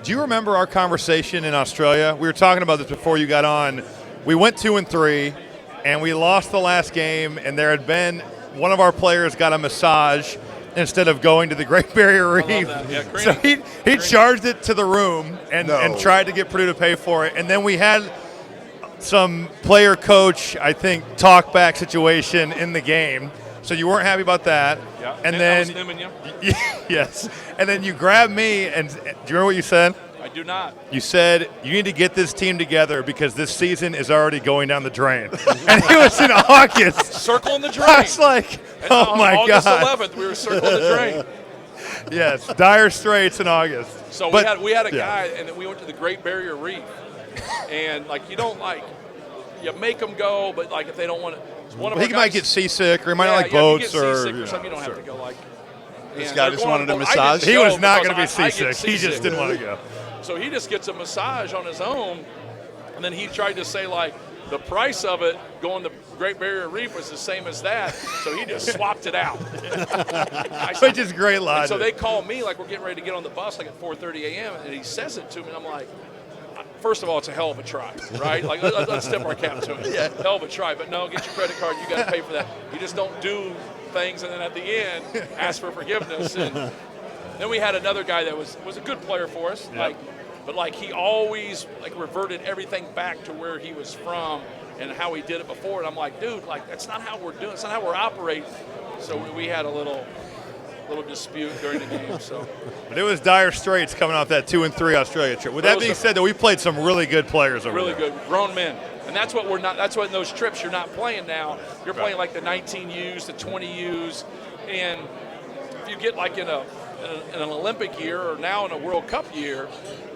Do you remember our conversation in Australia? We were talking about this before you got on. We went 2-3, and we lost the last game, and there had been one of our players got a massage instead of going to the Great Barrier Reef. I love that. Yeah, so he charged it to the room and tried to get Purdue to pay for it. And then we had some player coach, I think, talk back situation in the game. So you weren't happy about that. Yeah. And then I was you. Yes. And then you grabbed me, and do you remember what you said? I do not. You said, you need to get this team together because this season is already going down the drain. And it was in August. Circling the drain. I was like, oh, my August God. August 11th, we were circling the drain. Yes, dire straits in August. So we had a guy, and then we went to the Great Barrier Reef. And, you don't, you make them go, but, if they don't want to. He might get seasick, or he might not like boats. If you get seasick or something, you don't have to go, This guy just wanted a massage? He was not going to be seasick. He just didn't want to go. So he just gets a massage on his own, and then he tried to say, the price of it going to Great Barrier Reef was the same as that, so he just swapped it out. Which is great logic. So they call me we're getting ready to get on the bus at 4:30 a.m., and he says it to me, and I'm like, first of all, it's a hell of a try, right? Let's tip our cap to it. Yeah. Hell of a try, but no, get your credit card. You got to pay for that. You just don't do things, and then at the end, ask for forgiveness. And then we had another guy that was a good player for us, yep. But he always reverted everything back to where he was from and how he did it before. And I'm like, dude, that's not how we're doing. It's not how we're operating. So we had a little dispute during the game. So, but it was dire straits coming off that 2-3 Australia trip. With that being said, though, we played some really good players over there. Really good, grown men, and that's what we're not. That's what in those trips you're not playing now. You're playing the 19Us, the 20Us, and if you get in an Olympic year or now in a World Cup year,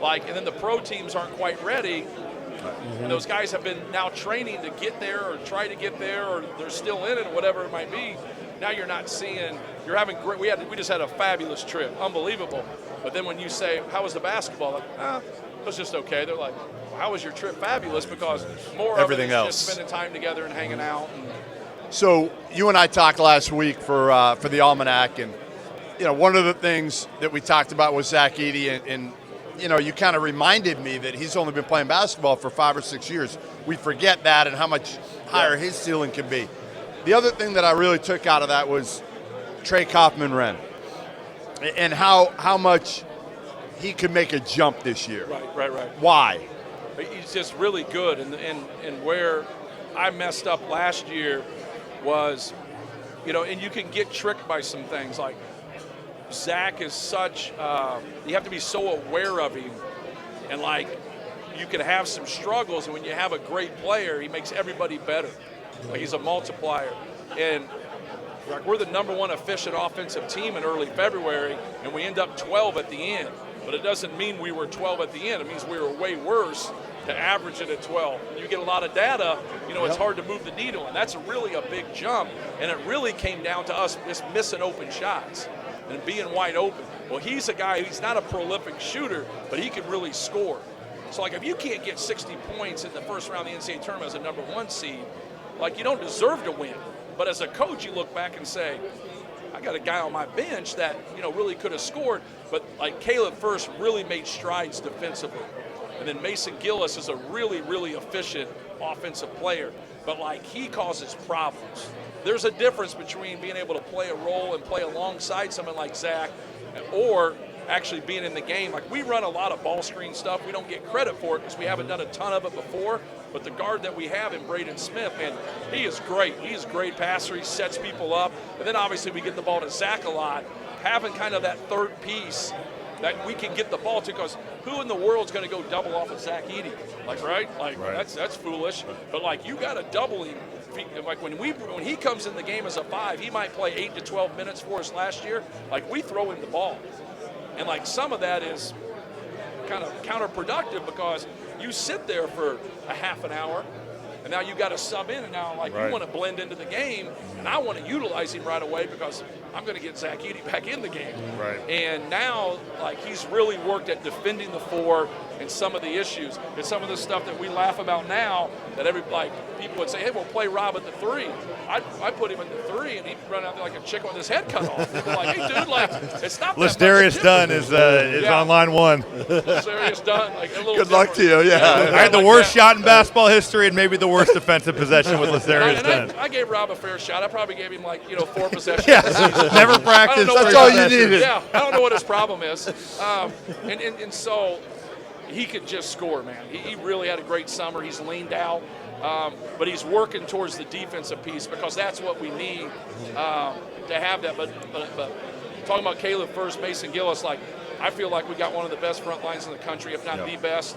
and then the pro teams aren't quite ready. Mm-hmm. And those guys have been now training to get there or try to get there, or they're still in it, or whatever it might be. Now you're not seeing. You're having great. We just had a fabulous trip, unbelievable. But then when you say, "How was the basketball?" It was just okay. They're like, well, "How was your trip?" Fabulous, because more everything of it is else. just spending time together and hanging out. So you and I talked last week for the Almanac, and one of the things that we talked about was Zach Edey, and you kind of reminded me that he's only been playing basketball for 5 or 6 years. We forget that and how much higher his ceiling can be. The other thing that I really took out of that was Trey Kaufman-Renn and how much he could make a jump this year. Right. Why? He's just really good, and where I messed up last year was, and you can get tricked by some things. Zach is such, you have to be so aware of him, and you can have some struggles, and when you have a great player, he makes everybody better. He's a multiplier, and we're the number one efficient offensive team in early February, and we end up 12 at the end. But it doesn't mean we were 12 at the end. It means we were way worse to average it at 12. You get a lot of data, it's hard to move the needle, and that's really a big jump. And it really came down to us just missing open shots and being wide open. Well, he's a guy, he's not a prolific shooter, but he can really score. So, if you can't get 60 points in the first round of the NCAA tournament as a number one seed, you don't deserve to win. But as a coach, you look back and say, I got a guy on my bench that, really could have scored. But Caleb First really made strides defensively. And then Mason Gillis is a really, really efficient offensive player. But he causes problems. There's a difference between being able to play a role and play alongside someone like Zach, or actually being in the game. We run a lot of ball screen stuff. We don't get credit for it because we haven't done a ton of it before. But the guard that we have in Braden Smith, man, he is great. He's a great passer. He sets people up. And then obviously we get the ball to Zach a lot. Having kind of that third piece that we can get the ball to, because who in the world's going to go double off of Zach Edey? Right? That's foolish. But you got to double him. When he comes in the game as a 5, he might play 8 to 12 minutes for us last year. We throw him the ball. And some of that is kind of counterproductive because you sit there for a half an hour, and now you got to sub in, and now you want to blend into the game, and I want to utilize him right away because I'm going to get Zach Edey back in the game. Right. And now, like, he's really worked at defending the 4 and some of the issues. And some of the stuff that we laugh about now that people would say, hey, we'll play Rob at the 3. I put him at the 3, and he'd run out there like a chick with his head cut off. We're like, hey, dude, like, it's not that much Lasdarius Dunn is on line 1. Lasdarius Dunn, like, a little Good luck to you, yeah. I had the worst shot in basketball history and maybe the worst defensive possession with Lasdarius Dunn. I gave Rob a fair shot. I probably gave him, 4 possessions. Yeah, never practiced. That's all you needed. Yeah, I don't know what his problem is. And so he could just score, man. He really had a great summer. He's leaned out, but he's working towards the defensive piece because that's what we need to have that. But talking about Caleb first, Mason Gillis, I feel like we got one of the best front lines in the country, if not the best.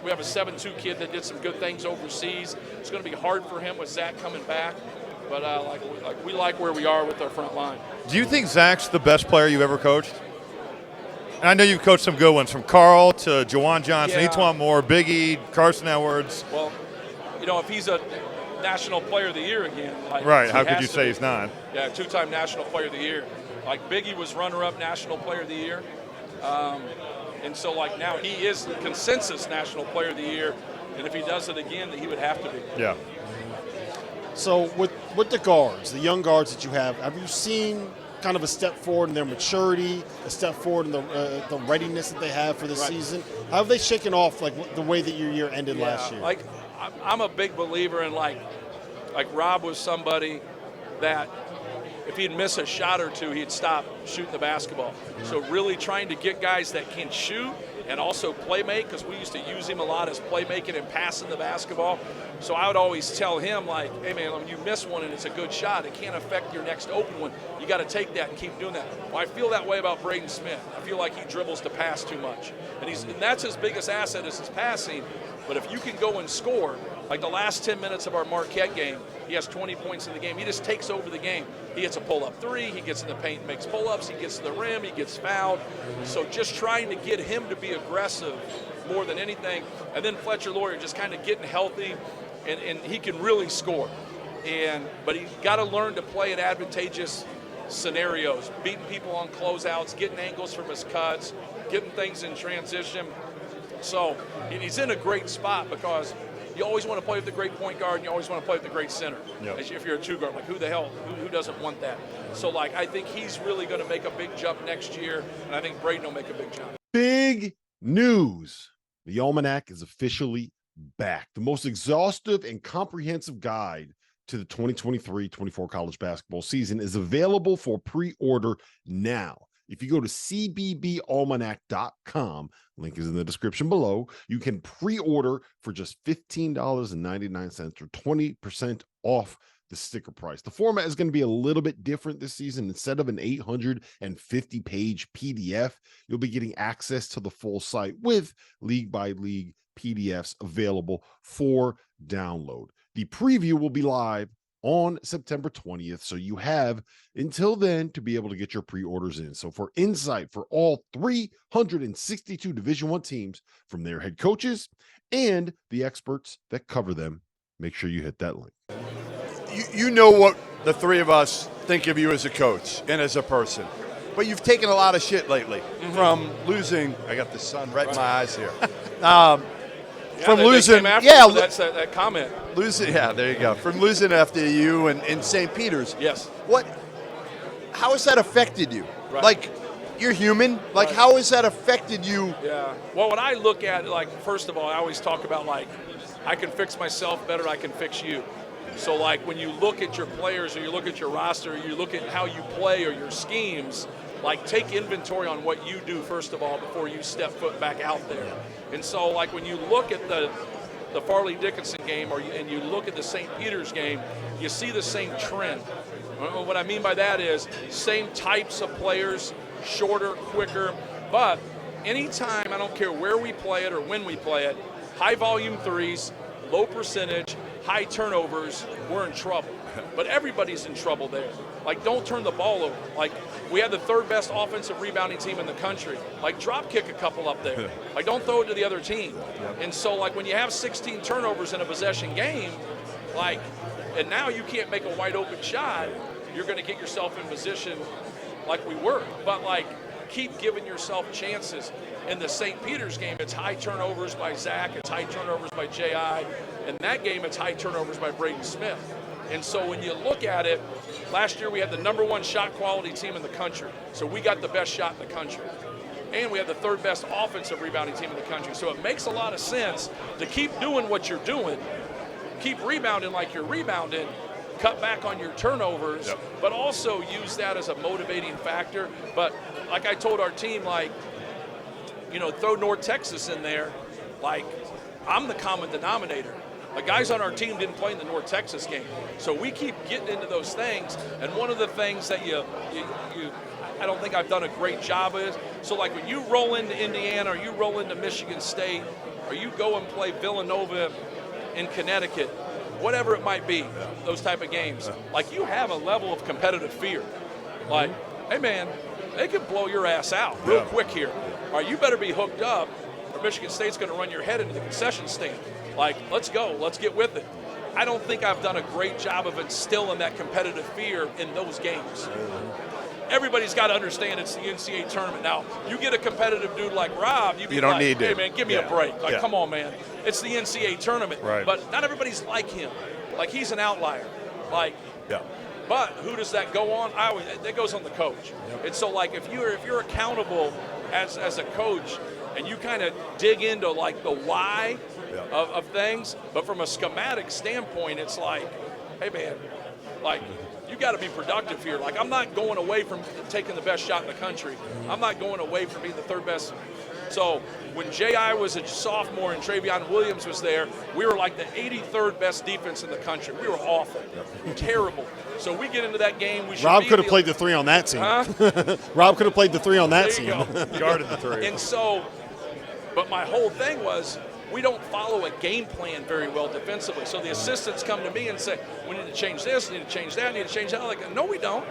We have a 7'2" kid that did some good things overseas. It's going to be hard for him with Zach coming back. But we like where we are with our front line. Do you think Zach's the best player you've ever coached? And I know you've coached some good ones, from Carl to Jawan Johnson, Etuan Moore, Biggie, Carson Edwards. Well, if he's a National Player of the Year again. Right, how could you say he's not? Yeah, 2-time National Player of the Year. Biggie was runner-up National Player of the Year. And so, now he is consensus National Player of the Year. And if he does it again, then he would have to be. Yeah. So with the guards, the young guards that you have you seen kind of a step forward in their maturity, a step forward in the readiness that they have for the season? How have they shaken off the way that your year ended last year? I'm a big believer in Rob was somebody that if he'd miss a shot or two, he'd stop shooting the basketball. Mm-hmm. So really trying to get guys that can shoot and also play make, because we used to use him a lot as playmaking and passing the basketball. So I would always tell him, hey, man, when you miss one and it's a good shot, it can't affect your next open one. You got to take that and keep doing that. Well, I feel that way about Braden Smith. I feel like he dribbles to pass too much. And that's his biggest asset is his passing. But if you can go and score, like the last 10 minutes of our Marquette game, he has 20 points in the game. He just takes over the game. He hits a pull-up 3. He gets in the paint and makes pull-ups. He gets to the rim. He gets fouled. So just trying to get him to be aggressive more than anything. And then Fletcher Loyer just kind of getting healthy, and he can really score. But he's got to learn to play in advantageous scenarios, beating people on closeouts, getting angles from his cuts, getting things in transition. So he's in a great spot because you always want to play with the great point guard and you always want to play with the great center. Yep. If you're a 2 guard, who the hell, who doesn't want that? So I think he's really going to make a big jump next year, and I think Braden will make a big jump. Big news. The Almanac is officially back. The most exhaustive and comprehensive guide to the 2023-24 college basketball season is available for pre-order now. If you go to cbbalmanac.com, link is in the description below, you can pre-order for just $15.99 or 20% off the sticker price. The format is going to be a little bit different this season. Instead of an 850-page PDF, you'll be getting access to the full site with league-by-league PDFs available for download. The preview will be live on September 20th, so you have until then to be able to get your pre-orders in. So for insight for all 362 Division I teams, from their head coaches and the experts that cover them, make sure you hit that link. You know what the three of us think of you as a coach and as a person, but you've taken a lot of shit lately from losing. I got the sun right in my eyes here. From losing, that's that comment. Losing, there you go. From losing FDU and St. Peter's. Yes. How has that affected you? Right. You're human. How has that affected you? Yeah. Well, when I look at it, first of all, I always talk about I can fix myself better. I can fix you. So when you look at your players, or you look at your roster, or you look at how you play or your schemes, take inventory on what you do first of all before you step foot back out there. And so when you look at the Farley Dickinson game and you look at the St. Peter's game, you see the same trend. What I mean by that is same types of players, shorter, quicker, but anytime, I don't care where we play it or when we play it, high volume threes, low percentage, high turnovers, we're in trouble. But everybody's in trouble there. Don't turn the ball over. We had the 3rd best offensive rebounding team in the country. Drop kick a couple up there. Don't throw it to the other team. Yep. And so when you have 16 turnovers in a possession game, and now you can't make a wide open shot, you're going to get yourself in position like we were. But, like, keep giving yourself chances. In the St. Peter's game, it's high turnovers by Zach, it's high turnovers by J.I. In that game, it's high turnovers by Braden Smith. And so when you look at it, last year we had the #1 shot quality team in the country. So we got the best shot in the country. And we had the 3rd best offensive rebounding team in the country. So it makes a lot of sense to keep doing what you're doing, keep rebounding like you're rebounding, cut back on your turnovers, but also use that as a motivating factor. But like I told our team, like, you know, throw North Texas in there, like, I'm the common denominator. The guys on our team didn't play in the North Texas game. So we keep getting into those things. And one of the things that I don't think I've done a great job is, so like when you roll into Indiana or you roll into Michigan State or you go and play Villanova in Connecticut, whatever it might be, those type of games, like you have a level of competitive fear. Like, hey man, they could blow your ass out real quick here. All right, you better be hooked up or Michigan State's going to run your head into the concession stand. Like, let's go, let's get with it. I don't think I've done a great job of instilling that competitive fear in those games. Everybody's got to understand it's the NCAA tournament. Now, you get a competitive dude like Rob, you don't like, need to. hey, man, give me a break. Like, come on, man. It's the NCAA tournament. Right. But not everybody's like him. Like, he's an outlier. Like, but who does that go on? That goes on the coach. And so, like, if you're accountable as a coach and you kind of dig into, like, the why of things, but from a schematic standpoint, it's like, hey, man, like, you got to be productive here. Like, I'm not going away from taking the best shot in the country. I'm not going away from being the 3rd best. So when J.I. was a sophomore and Travion Williams was there, we were like the 83rd best defense in the country. We were awful, terrible. So we get into that game. Rob could have played the 3 on that team. Huh? Rob could have played the 3 on that there team. You go. Guarded the 3. And so, but my whole thing was, we don't follow a game plan very well defensively. So the assistants come to me and say, we need to change this, we need to change that, we need to change that. I'm like, no, we don't.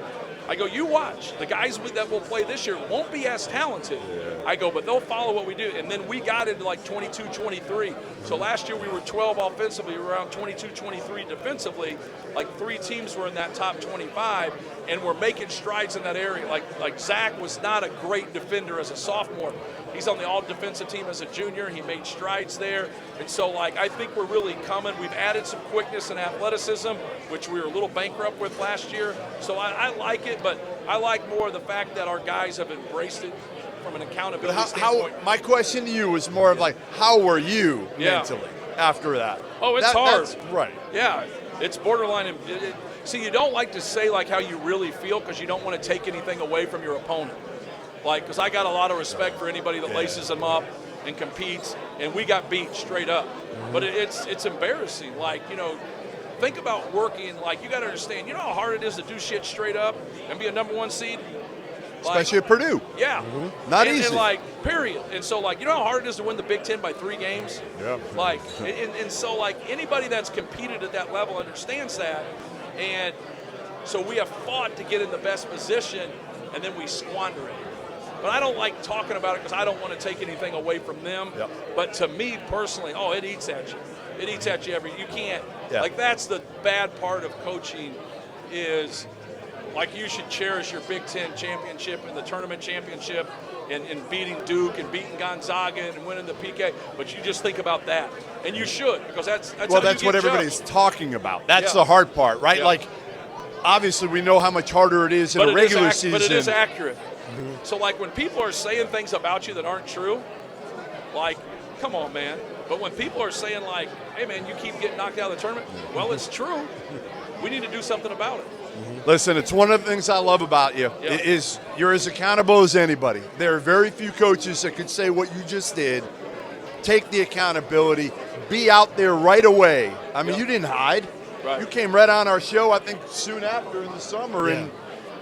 I go, you watch. The guys that will play this year won't be as talented. I go, but they'll follow what we do. And then we got into like 22, 23. So last year we were 12 offensively, we were around 22, 23 defensively. Like 3 teams were in that top 25, and we're making strides in that area. Like Zach was not a great defender as a sophomore. He's on the all-defensive team as a junior. He made strides there. And so, like, I think we're really coming. We've added some quickness and athleticism, which we were a little bankrupt with last year. So I like it, but I like more the fact that our guys have embraced it from an accountability standpoint. My question to you was more of like, how were you mentally after that? Oh, it's hard. That's, right. Yeah, it's borderline. See, you don't like to say, like, how you really feel because you don't want to take anything away from your opponent. Like, because I got a lot of respect for anybody that laces them up and competes, and we got beat straight up. But it's embarrassing. Like, you know, think about working. Like, you got to understand, you know how hard it is to do shit straight up and be a #1 seed? Like, especially at Purdue. Yeah. Not easy. And, like, period. And so, like, you know how hard it is to win the Big Ten by 3 games? Yeah. Like, and so, like, anybody that's competed at that level understands that. And so we have fought to get in the best position, and then we squander it. But I don't like talking about it because I don't want to take anything away from them. Yep. But to me personally, it eats at you. It eats at you you can't. Yeah. Like, that's the bad part of coaching is, like, you should cherish your Big Ten championship and the tournament championship and beating Duke and beating Gonzaga and winning the PK. But you just think about that. And you should, because that's well, how that's you what get everybody's judged. talking about. That's the hard part, right? Yeah. Like, obviously we know how much harder it is in a regular season. But it is accurate. So, like, when people are saying things about you that aren't true, like, come on, man. But when people are saying, like, hey, man, you keep getting knocked out of the tournament, well, it's true. We need to do something about it. Listen, it's one of the things I love about you is you're as accountable as anybody. There are very few coaches that could say what you just did, take the accountability, be out there right away. I mean, you didn't hide. Right. You came right on our show, I think, soon after in the summer. And,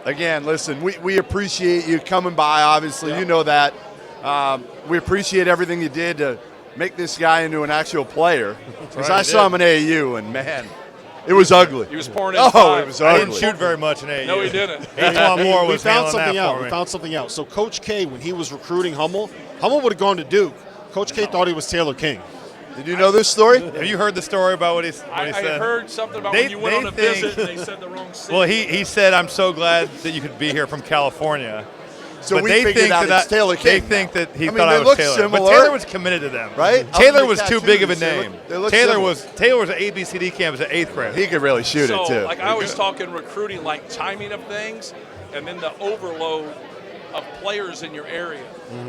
again, listen, we appreciate you coming by, obviously. You know that. We appreciate everything you did to make this guy into an actual player. Because I saw him in AAU, and, man, it was ugly. He was pouring in 5. It was I ugly. didn't shoot very much in AAU. No, he didn't. Antoine Moore We was found handling something that out. for We me. found something out. So Coach K, when he was recruiting Hummel would have gone to Duke. Coach K thought he was Taylor King. Did you know this story? Have you heard the story about what he said? I heard something about They- when you went they on a think- visit and they said the wrong city. Well, he said, "I'm so glad that you could be here from California." So But we they figured think out that it's Taylor They King think now. that he I mean, thought they I was look Taylor. similar. But Taylor was committed to them. Right? Taylor Other was too tattoos, big of a they name. look- they look Taylor similar. was at ABCD campus at 8th grade. He could really shoot so, it too. like I always talk in recruiting, like timing of things, and then the overload of players in your area.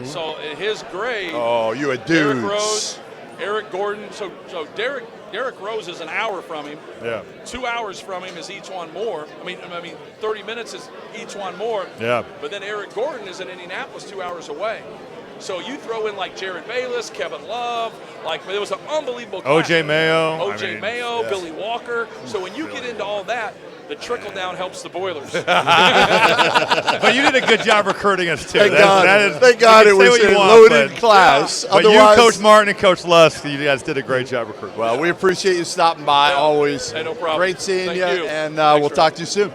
So at his grade, Oh, you a Derrick dude. Rose, Eric Gordon. So Derrick Rose is an hour from him. Yeah. 2 hours from him is each one more. I mean, 30 minutes is each one more. Yeah. But then Eric Gordon is in Indianapolis 2 hours away. So you throw in like Jared Bayless, Kevin Love, like it was an unbelievable class. O.J. Mayo. O.J. Mayo, Billy Walker. So when you get into all that, the trickle down helps the Boilers. But you did a good job recruiting us too. Thank That- God. that is- Thank you God can it say was what you a want, loaded but- class. But you, Otherwise, Coach Martin, and Coach Lusk, you guys did a great job recruiting. well, we appreciate you stopping by. Yeah. Always Hey, no problem. great seeing Thank you, you. and Thanks we'll for talk to you soon.